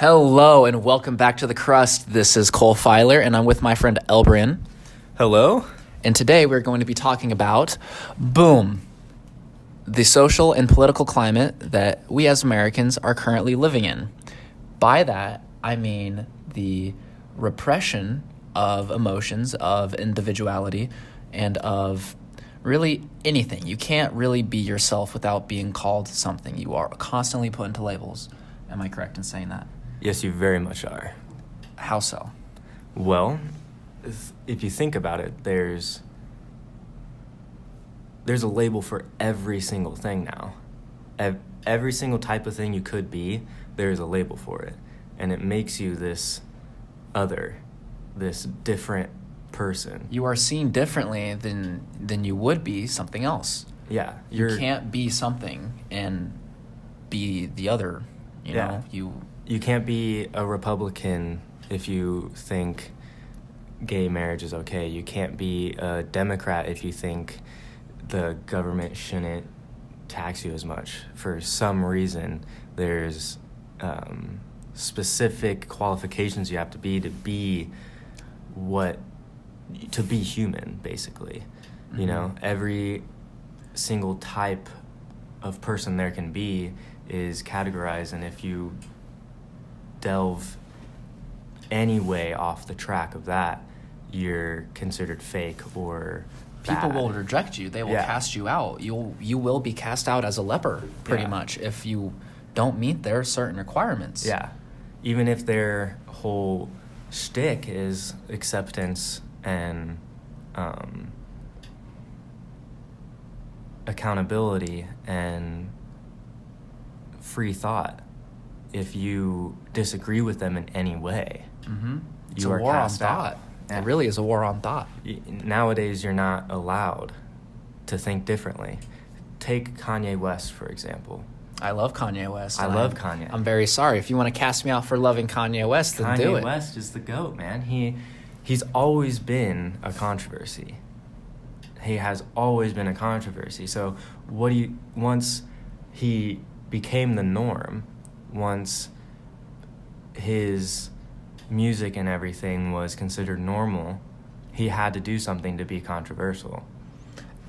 Hello and welcome back to the Crust. This is Cole Filer and I'm with my friend Elbrin. Hello. And today we're going to be talking about, the social and political climate that we as Americans are currently living in. By that, I mean the repression of emotions, of individuality, and of really anything. You can't really be yourself without being called something. You are constantly put into labels. Am I correct in saying that? Yes, you very much are. How so? Well, if you think about it, there's a label for every single thing now. Every single type of thing you could be, there's a label for it. And it makes you this other, this different person. You are seen differently than you would be something else. Yeah. You can't be something and be the other, you know? You can't be a Republican if you think gay marriage is okay. You can't be a Democrat if you think the government shouldn't tax you as much. For some reason, there's specific qualifications you have to be human, basically. Mm-hmm. You know, every single type of person there can be is categorized, and if you delve any way off the track of that, you're considered fake or people bad. will reject you. They will cast you out. You will be cast out as a leper, pretty much, if you don't meet their certain requirements. Yeah. Even if their whole shtick is acceptance and accountability and free thought, if you disagree with them in any way, It's a war on thought. Yeah. It really is a war on thought. Nowadays, you're not allowed to think differently. Take Kanye West, for example. I love Kanye West. I love Kanye. I'm very sorry. If you want to cast me out for loving Kanye West, then do it. Kanye West is the GOAT, man. He's always been a controversy. He has always been a controversy. So once he became the norm, once his music and everything was considered normal, he had to do something to be controversial.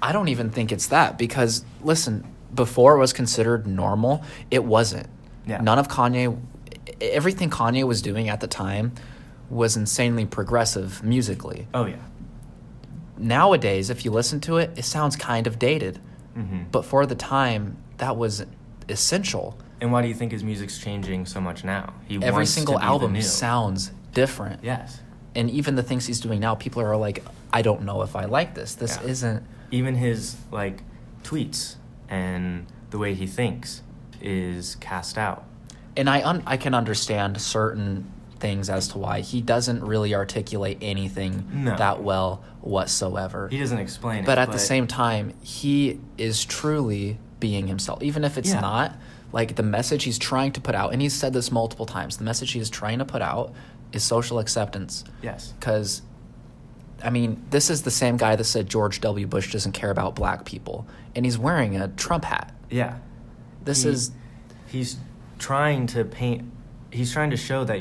I don't even think it's that, because, listen, before it was considered normal, it wasn't. Yeah. Everything Kanye was doing at the time was insanely progressive musically. Oh, yeah. Nowadays, if you listen to it, it sounds kind of dated. Mm-hmm. But for the time, that was essential. And why do you think his music's changing so much now? Every single album sounds different. Yes. And even the things he's doing now, people are like, I don't know if I like this. This isn't... Even his, tweets and the way he thinks is cast out. And I can understand certain things as to why he doesn't really articulate anything that well whatsoever. He doesn't explain it. But at the same time, he is truly being himself. Even if it's not... the message he's trying to put out, and he's said this multiple times, the message he is trying to put out is social acceptance. Yes. Because, this is the same guy that said George W. Bush doesn't care about black people, and he's wearing a Trump hat. Yeah. He's trying to show that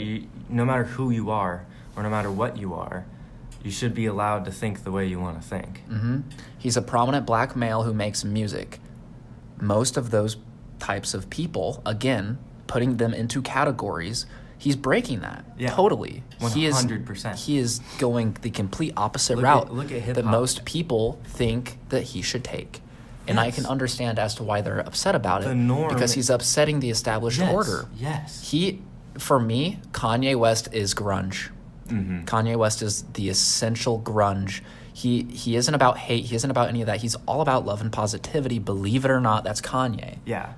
no matter who you are, or no matter what you are, you should be allowed to think the way you want to think. Mm-hmm. He's a prominent black male who makes music. Most of those types of people, again, putting them into categories, he's breaking that. Totally. 100%. He is going the complete opposite route look at hip-hop. that most people think that he should take. And I can understand as to why they're upset about it. The norm, because he's upsetting the established order. Yes. For me, Kanye West is grunge. Mm-hmm. Kanye West is the essential grunge. He isn't about hate. He isn't about any of that. He's all about love and positivity. Believe it or not, that's Kanye. Yeah.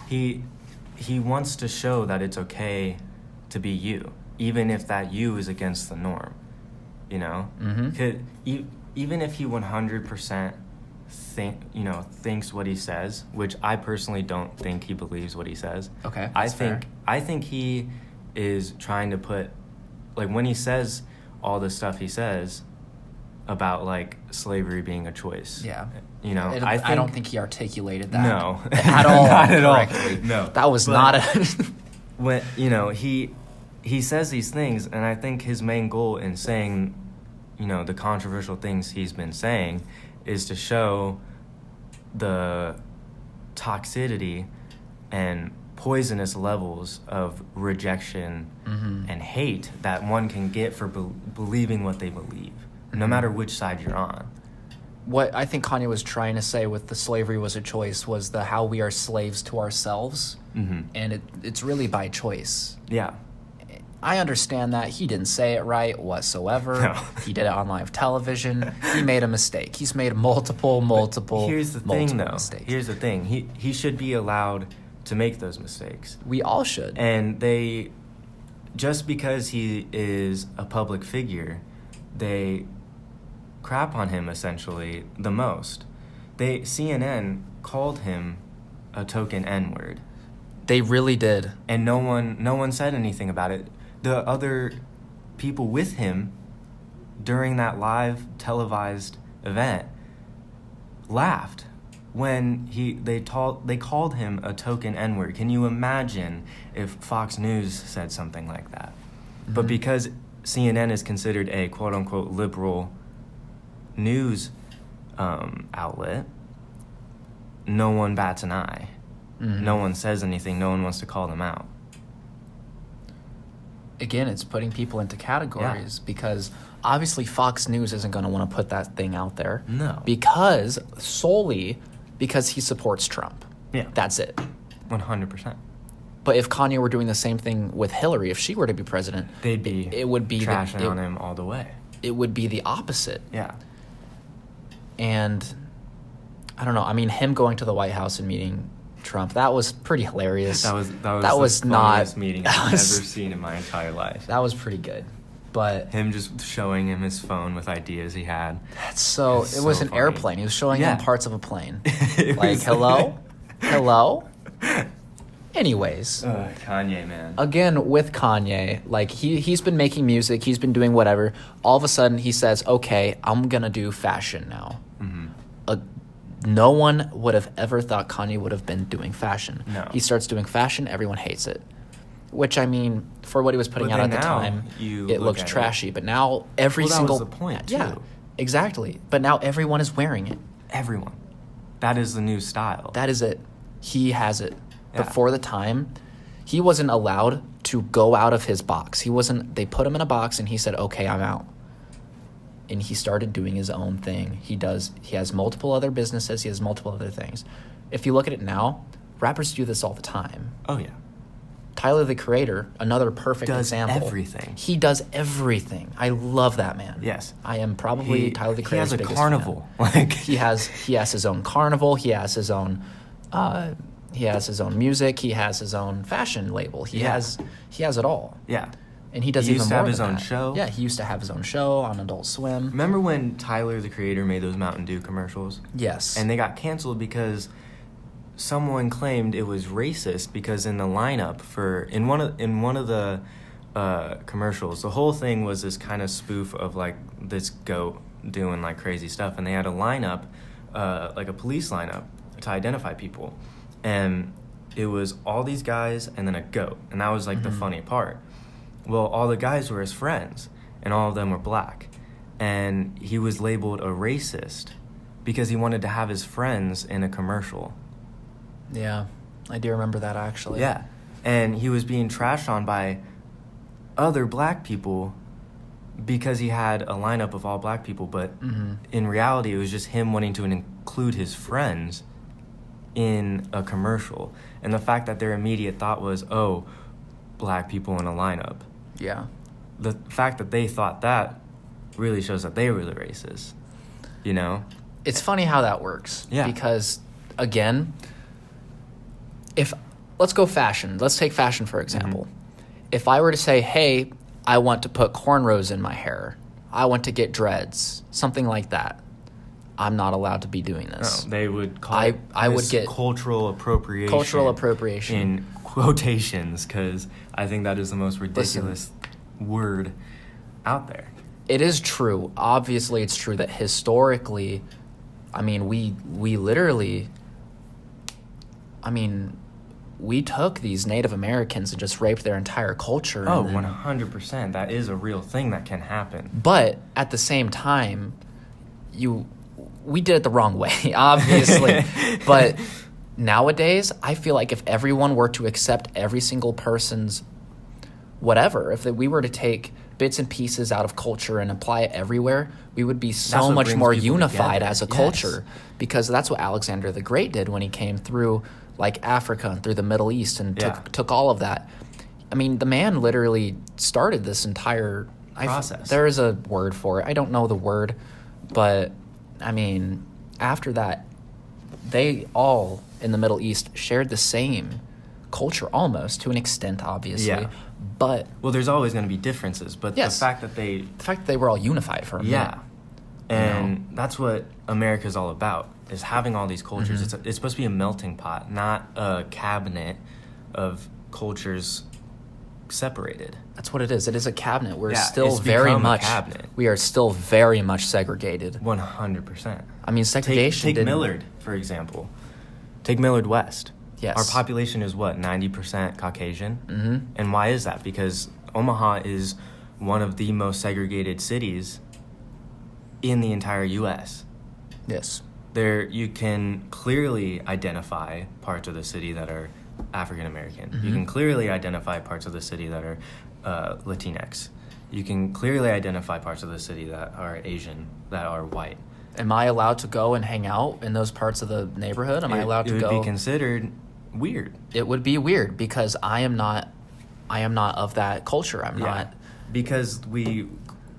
He wants to show that it's okay to be you, even if that you is against the norm, you know? Mm-hmm. Even if he 100% thinks what he says, which I personally don't think he believes what he says. Okay, I think he is trying to put, when he says all the stuff he says about slavery being a choice. Yeah. I don't think he articulated that. No. At all. Not at correctly. all. No. That was not a... when he says these things, and I think his main goal in saying, the controversial things he's been saying is to show the toxicity and poisonous levels of rejection and hate that one can get for believing what they believe, no matter which side you're on. What I think Kanye was trying to say with the slavery was a choice was the how we are slaves to ourselves, and it's really by choice. Yeah. I understand that. He didn't say it right whatsoever. No. He did it on live television. He made a mistake. He's made multiple Here's the thing, though. mistakes. Here's the thing. He should be allowed to make those mistakes. We all should. And just because he is a public figure, they crap on him essentially the most. CNN called him a token N-word. They really did. And no one said anything about it. The other people with him during that live televised event laughed when they called him a token N-word. Can you imagine if Fox News said something like that? But because CNN is considered a quote-unquote liberal news outlet, no one bats an eye. No one says anything. No one wants to call them out. Again, it's putting people into categories because obviously Fox News isn't going to want to put that thing out there. No. Solely because he supports Trump. Yeah. That's it. 100%. But if Kanye were doing the same thing with Hillary, if she were to be president, it would be trashing on him all the way. It would be the opposite. Yeah. And I don't know. I mean, him going to the White House and meeting Trump, that was pretty hilarious. That was the funniest meeting I've ever seen in my entire life. That was pretty good. But him just showing him his phone with ideas he had. It was an funny airplane. He was showing him parts of a plane. Like, hello? Anyways. Kanye, man. Again, with Kanye, like, he's been making music. He's been doing whatever. All of a sudden, he says, okay, I'm going to do fashion now. No one would have ever thought Kanye would have been doing fashion. No. He starts doing fashion. Everyone hates it. Which, I mean, for what he was putting out at the time, it looked trashy. But now that was the point, too. Yeah, exactly. But now everyone is wearing it. Everyone. That is the new style. That is it. He has it. Yeah. Before the time, he wasn't allowed to go out of his box. They put him in a box and he said, okay, I'm out. And he started doing his own thing. He has multiple other businesses. He has multiple other things. If you look at it now, rappers do this all the time. Oh, yeah. Tyler, the Creator, another perfect example. Does everything. He does everything. I love that man. Yes. I am probably Tyler, the Creator's biggest fan. He has a carnival. Like he has his own carnival. He has his own music. He has his own fashion label. He has it all. Yeah. And he does even more. He used to have his own show. Yeah, he used to have his own show on Adult Swim. Remember when Tyler, the Creator, made those Mountain Dew commercials? Yes. And they got canceled because someone claimed it was racist because in the lineup in one of the commercials, the whole thing was this kind of spoof of like this goat doing like crazy stuff, and they had a lineup, like a police lineup, to identify people, and it was all these guys and then a goat, and that was like the funny part. Well, all the guys were his friends, and all of them were black, and he was labeled a racist because he wanted to have his friends in a commercial. Yeah, I do remember that actually. Yeah, and he was being trashed on by other black people because he had a lineup of all black people, but in reality it was just him wanting to include his friends in a commercial. And the fact that their immediate thought was, oh, black people in a lineup. Yeah. The fact that they thought that really shows that they were really racist, you know? It's funny how that works. Yeah. Because, again, let's go fashion. Let's take fashion, for example. If I were to say, hey, I want to put cornrows in my hair, I want to get dreads, something like that, I'm not allowed to be doing this. No, they would call I would get cultural appropriation. Cultural appropriation. In quotations, because I think that is the most ridiculous word out there. It is true. Obviously, it's true that historically, I mean, we literally, I mean, we took these Native Americans and just raped their entire culture. Oh, and then, 100%. That is a real thing that can happen. but at the same time, we did it the wrong way, obviously. But nowadays, I feel like if everyone were to accept every single person's whatever, if we were to take bits and pieces out of culture and apply it everywhere, we would be so what much brings more people unified together. as a Yes. culture, because that's what Alexander the Great did when he came through like Africa and through the Middle East and Yeah. took all of that. I mean, the man literally started this entire Process. There is a word for it. I don't know the word, but I mean, after that, they all in the Middle East shared the same culture almost, to an extent, obviously. Yeah. But Well, there's always going to be differences, but Yes. the fact that they the fact that they were all unified for a minute. Yeah. And that's what America's all about, is having all these cultures. Mm-hmm. It's supposed to be a melting pot, not a cabinet of cultures separated. That's what it is. It is a cabinet. We're Yeah, still it's very become a much cabinet. we are still very much segregated. 100%. I mean, segregation Take didn't- Millard, for example. Take Millard West. Yes. Our population is what, 90% Caucasian? Mm-hmm. And why is that? Because Omaha is one of the most segregated cities in the entire U.S. Yes. There, you can clearly identify parts of the city that are African American. Mm-hmm. You can clearly identify parts of the city that are Latinx. You can clearly identify parts of the city that are Asian, that are white. Am I allowed to go and hang out in those parts of the neighborhood? Am I allowed to It go? would be considered weird. It would be weird because I am not of that culture. I'm not. Because we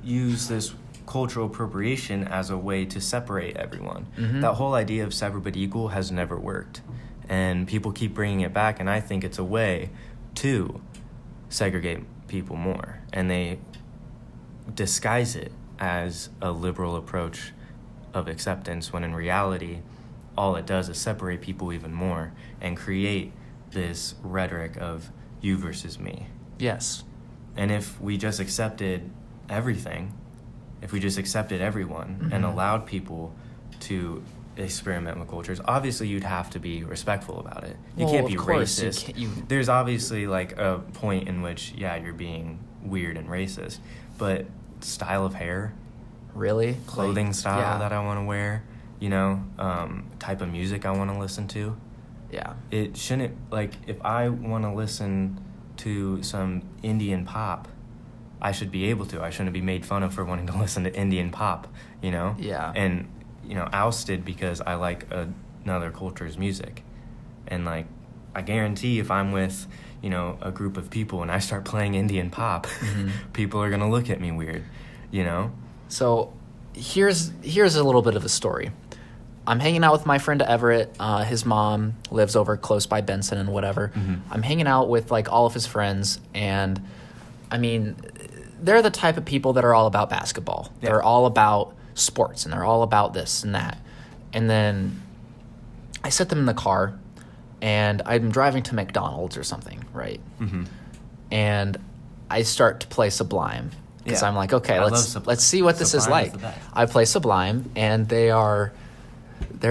use this cultural appropriation as a way to separate everyone. Mhm. That whole idea of sever but equal has never worked. And people keep bringing it back, and I think it's a way to segregate people more. And they disguise it as a liberal approach of acceptance, when in reality, all it does is separate people even more and create this rhetoric of you versus me. Yes. And if we just accepted everything, if we just accepted everyone and Mhm. allowed people to experiment with cultures, obviously you'd have to be respectful about it. You Well, can't be of course, you racist. can't- There's obviously like a point in which, yeah, you're being weird and racist, but style of hair, Really? clothing Like, style yeah. that I want to wear, type of music I want to listen to. Yeah. It shouldn't, like, if I want to listen to some Indian pop, I should be able to. I shouldn't be made fun of for wanting to listen to Indian pop, Yeah. And, ousted because I like another culture's music. And, like, I guarantee if I'm with, a group of people and I start playing Indian pop, Mhm. people are going to look at me weird, So here's a little bit of a story. I'm hanging out with my friend Everett. His mom lives over close by Benson and whatever. Mhm. I'm hanging out with like all of his friends, and I mean, they're the type of people that are all about basketball. Yeah. They're all about sports, and they're all about this and that. And then I sit them in the car, and I'm driving to McDonald's or something, right? Mm-hmm. And I start to play Sublime. Because Yeah. I'm like, okay, I love let's see what this is Sublime is like. the best. I play Sublime, and they're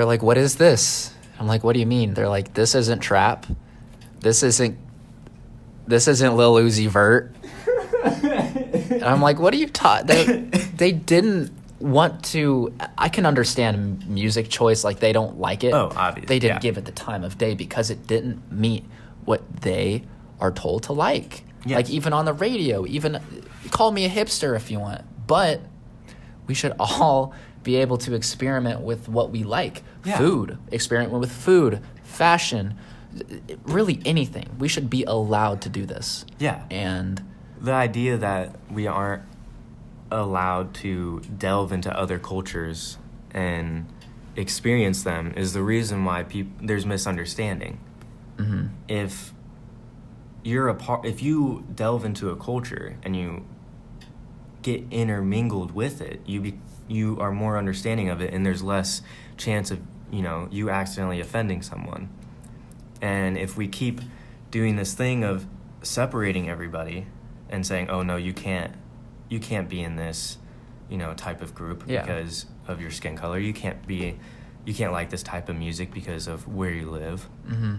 like, what is this? I'm like, what do you mean? They're like, this isn't trap. This isn't Lil Uzi Vert. And I'm like, what are you they didn't want to. I can understand music choice, like they don't like it. Oh, obviously, They didn't yeah. give it the time of day because it didn't meet what they are told to like. Yes. Like even on the radio, even call me a hipster if you want, but we should all be able to experiment with what we like. Yeah. Food, experiment with food, fashion, really anything. We should be allowed to do this. Yeah. And The idea that we aren't allowed to delve into other cultures and experience them is the reason why there's misunderstanding. mhm. If you delve into a culture and you get intermingled with it, you are more understanding of it, and there's less chance of you accidentally offending someone. And if we keep doing this thing of separating everybody and saying, oh no, you can't be in this type of group Yeah. because of your skin color, you can't like this type of music because of where you live, Mm-hmm.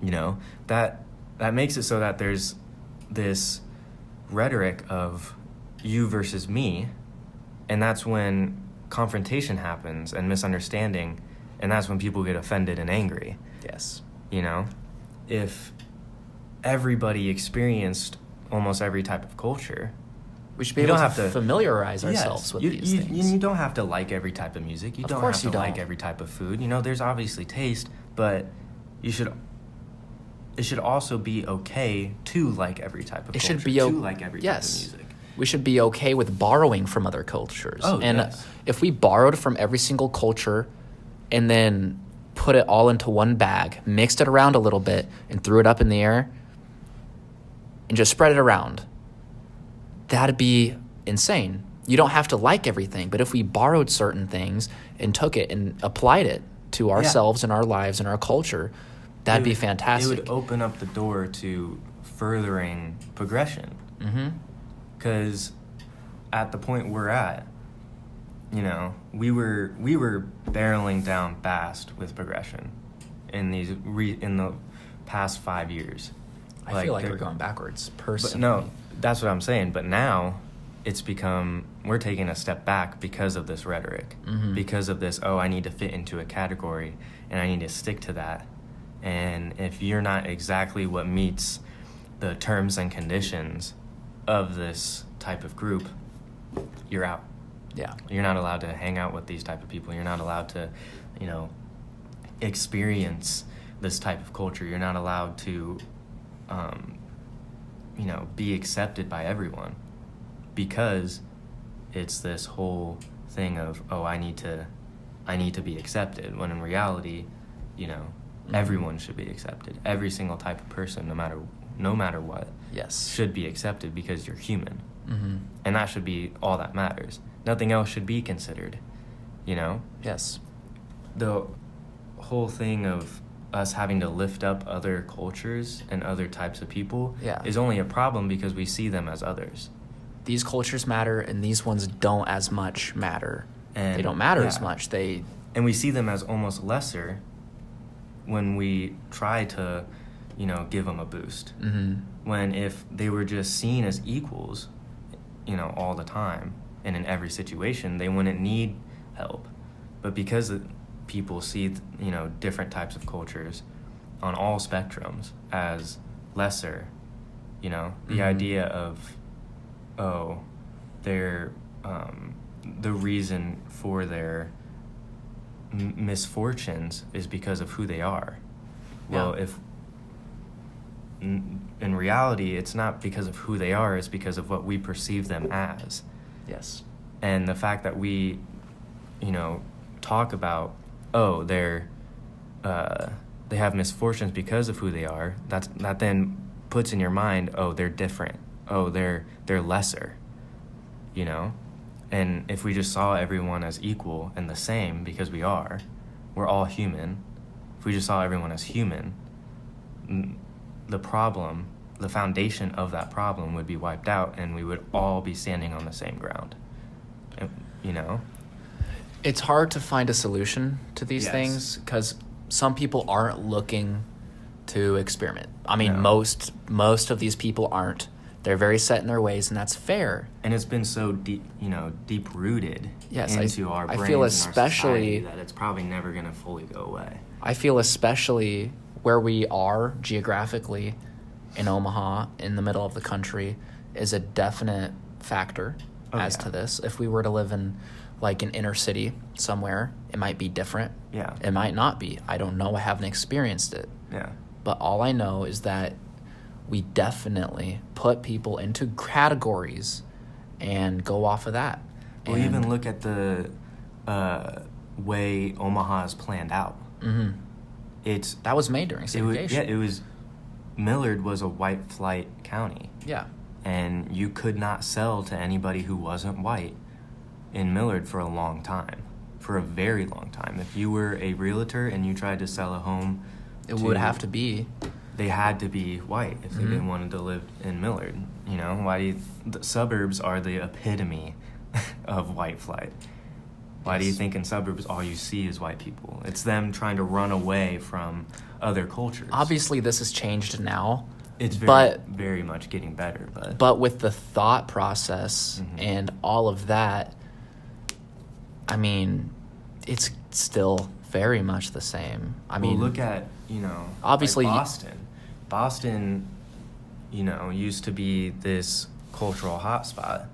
You know, that makes it so that there's this rhetoric of you versus me, and that's when confrontation happens and misunderstanding, and that's when people get offended and angry. Yes. You know, if everybody experienced almost every type of culture, we should be able to familiarize ourselves with these things. You don't have to like every type of music. You don't have to like every type of food. You know, there's obviously taste, but it should also be okay to like every type of culture. To like every type of music. We should be okay with borrowing from other cultures. Oh, and yes. If we borrowed from every single culture and then put it all into one bag, mixed it around a little bit, and threw it up in the air, and just spread it around, that'd be insane. You don't have to like everything, but if we borrowed certain things and took it and applied it to ourselves and our lives and our culture, that'd be fantastic. It would open up the door to furthering progression. Mm-hmm. Because at the point we're at, you know, we were barreling down fast with progression in the past 5 years. I feel like we're going backwards, personally. No, that's what I'm saying. But now it's become, we're taking a step back because of this rhetoric, because of this, I need to fit into a category and I need to stick to that. And if you're not exactly what meets the terms and conditions of this type of group, you're out. Yeah. You're not allowed to hang out with these type of people. You're not allowed to, experience this type of culture. You're not allowed to, be accepted by everyone, because it's this whole thing of, I need to be accepted, when in reality, everyone should be accepted. Every single type of person, no matter what, yes, should be accepted, because you're human. Mm-hmm. And that should be all that matters. Nothing else should be considered, Yes. The whole thing of us having to lift up other cultures and other types of people is only a problem because we see them as others. These cultures matter, and these ones don't as much matter. And they don't matter as much. And we see them as almost lesser when we try to, give them a boost. Mm-hmm. When if they were just seen as equals, all the time and in every situation, they wouldn't need help. But because people see, different types of cultures on all spectrums as lesser, the idea of, they're the reason for their misfortunes is because of who they are. Well, if in reality it's not because of who they are, it's because of what we perceive them as. Yes. And the fact that we, talk about, they have misfortunes because of who they are, that then puts in your mind, they're different. They're lesser, And if we just saw everyone as equal and the same, because we're all human. If we just saw everyone as human, the foundation of that problem would be wiped out, and we would all be standing on the same ground. It's hard to find a solution to these things, because some people aren't looking to experiment. I mean, most of these people aren't. They're very set in their ways, and that's fair. And it's been so deep rooted into our brains, I feel especially and our society, that it's probably never going to fully go away. I feel especially where we are geographically in Omaha, in the middle of the country, is a definite factor to this. If we were to live in like an inner city somewhere, it might be different. Yeah. It might not be. I don't know. I haven't experienced it. Yeah. But all I know is that we definitely put people into categories and go off of that. Well, even look at the way Omaha is planned out. Mm-hmm. That was made during segregation. Millard was a white flight county. Yeah. And you could not sell to anybody who wasn't white in Millard for a long time, for a very long time. If you were a realtor and you tried to sell a home, would have to be. They had to be white if they didn't want to live in Millard. The suburbs are the epitome of white flight. Why do you think in suburbs all you see is white people? It's them trying to run away from other cultures. Obviously, this has changed now. It's very much getting better. But with the thought process and all of that, I mean, it's still very much the same. I mean, look at, obviously, like Boston, used to be this cultural hotspot,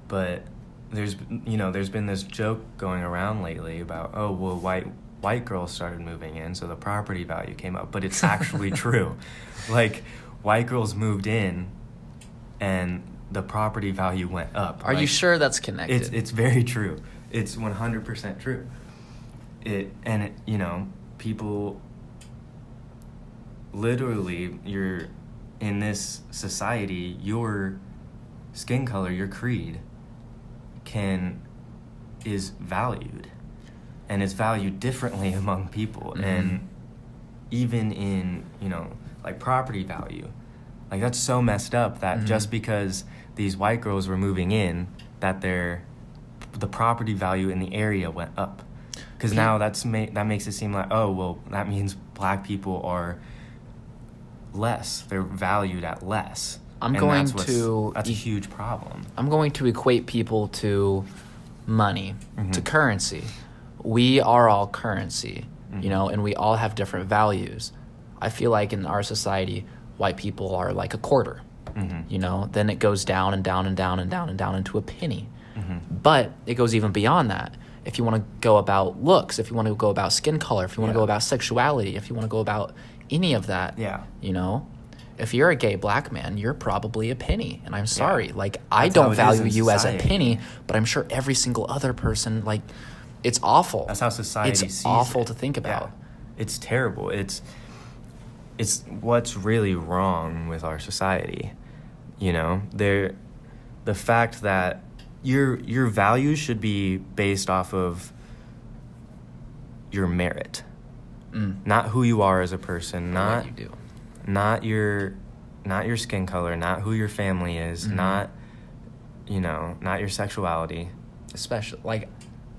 but there's been this joke going around lately about, white girls started moving in, so the property value came up, but it's actually true. Like, white girls moved in, and the property value went up. Are you sure that's connected? It's very true. It's 100% true. People literally, you're in this society, your skin color, your creed is valued, and it's valued differently among people. And even in, like property value, like that's so messed up that just because these white girls were moving in, that the property value in the area went up. Because now that makes it seem like, that means black people are less. They're valued at less. That's a huge problem. I'm going to equate people to money, to currency. We are all currency, and we all have different values. I feel like in our society, white people are like a quarter, then it goes down and down and down and down and down into a penny. But it goes even beyond that. If you want to go about looks, if you want to go about skin color, if you want to go about sexuality, if you want to go about any of that, if you're a gay black man, you're probably a penny. And I'm sorry, I don't value you as a penny, but I'm sure every single other person, it's awful. That's how society sees it. It's awful to think about. Yeah. It's terrible. It's what's really wrong with our society. The fact that your values should be based off of your merit, not who you are as a person, not your skin color, not who your family is, not your sexuality, especially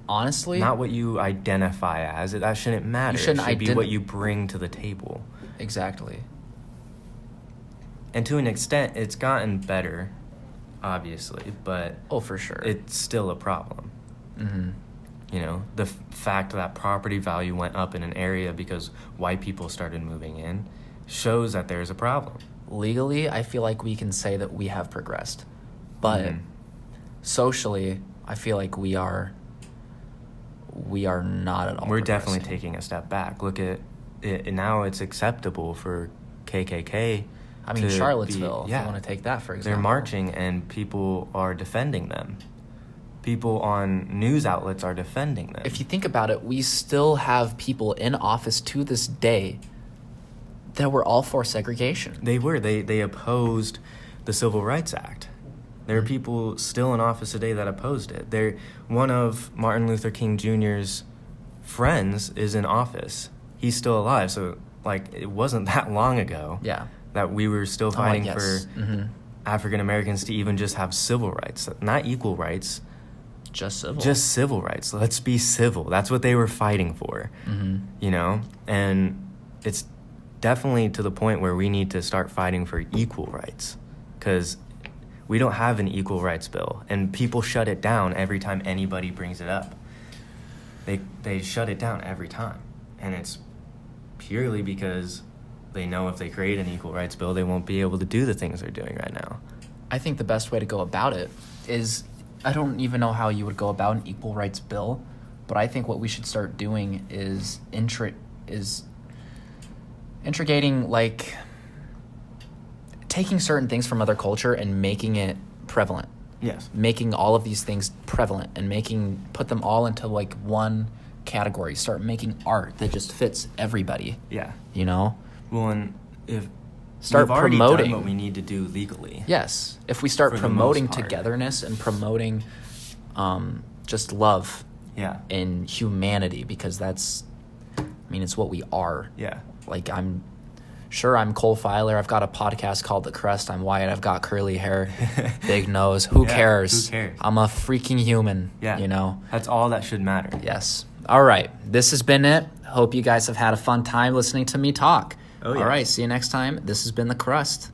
honestly, not what you identify as. That shouldn't matter. It should be what you bring to the table. Exactly. And to an extent, it's gotten better, obviously, but for sure, it's still a problem. The fact that property value went up in an area because white people started moving in shows that there's a problem. Legally, I feel like we can say that we have progressed, but socially, I feel like we are not at all. We're definitely taking a step back. Look at it now. It's acceptable for KKK. I mean, Charlottesville, if you want to take that, for example. They're marching, and people are defending them. People on news outlets are defending them. If you think about it, we still have people in office to this day that were all for segregation. They were. They opposed the Civil Rights Act. There are people still in office today that opposed it. One of Martin Luther King Jr.'s friends is in office. He's still alive, so it wasn't that long ago. Yeah. That we were still fighting for African Americans to even just have civil rights, not equal rights. Just civil. Just civil rights. Let's be civil. That's what they were fighting for, And it's definitely to the point where we need to start fighting for equal rights, because we don't have an equal rights bill, and people shut it down every time anybody brings it up. They shut it down every time, and it's purely because they know if they create an equal rights bill, they won't be able to do the things they're doing right now. I think the best way to go about it is, I don't even know how you would go about an equal rights bill, but I think what we should start doing is integrating, taking certain things from other culture and making it prevalent. Yes. Making all of these things prevalent and put them all into one category. Start making art that just fits everybody. Yeah. Well, and if start we've already promoting done what we need to do legally. Yes. If we start promoting togetherness and promoting just love and humanity, because it's what we are. Yeah. I'm Sure, I'm Cole Filer. I've got a podcast called The Crust. I'm white. I've got curly hair, big nose. Who cares? Who cares? I'm a freaking human, you know? That's all that should matter. Yes. All right. This has been it. Hope you guys have had a fun time listening to me talk. Oh, yeah. All right. See you next time. This has been The Crust.